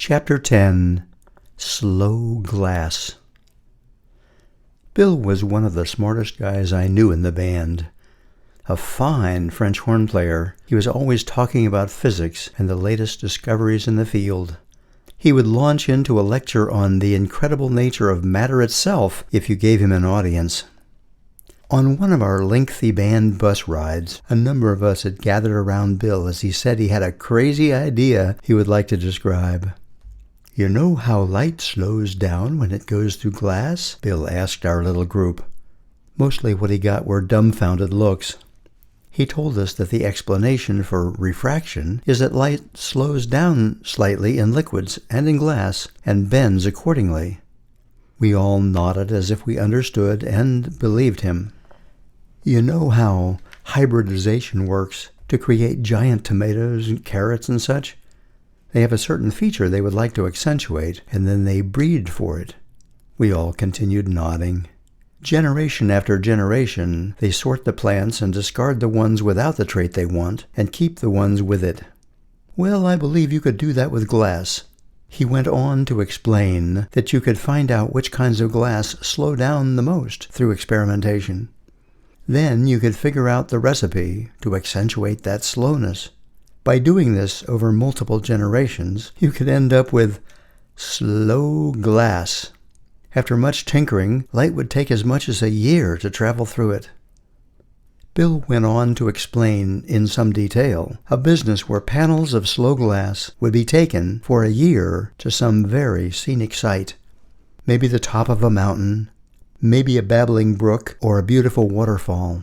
Chapter 10. Slow Glass. Bill was one of the smartest guys I knew in the band. A fine French horn player, he was always talking about physics and the latest discoveries in the field. He would launch into a lecture on the incredible nature of matter itself if you gave him an audience. On one of our lengthy band bus rides, a number of us had gathered around Bill as he said he had a crazy idea he would like to describe. "You know how light slows down when it goes through glass?" Bill asked our little group. Mostly what he got were dumbfounded looks. He told us that the explanation for refraction is that light slows down slightly in liquids and in glass and bends accordingly. We all nodded as if we understood and believed him. "You know how hybridization works to create giant tomatoes and carrots and such? They have a certain feature they would like to accentuate, and then they breed for it." We all continued nodding. Generation after generation, they sort the plants and discard the ones without the trait they want, and keep the ones with it. "Well, I believe you could do that with glass." He went on to explain that you could find out which kinds of glass slow down the most through experimentation. Then you could figure out the recipe to accentuate that slowness. By doing this over multiple generations, you could end up with slow glass. After much tinkering, light would take as much as a year to travel through it. Bill went on to explain in some detail a business where panels of slow glass would be taken for a year to some very scenic site. Maybe the top of a mountain, maybe a babbling brook or a beautiful waterfall.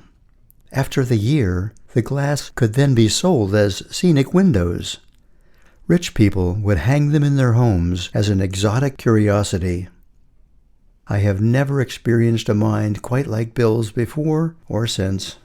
After the year, the glass could then be sold as scenic windows. Rich people would hang them in their homes as an exotic curiosity. I have never experienced a mind quite like Bill's before or since.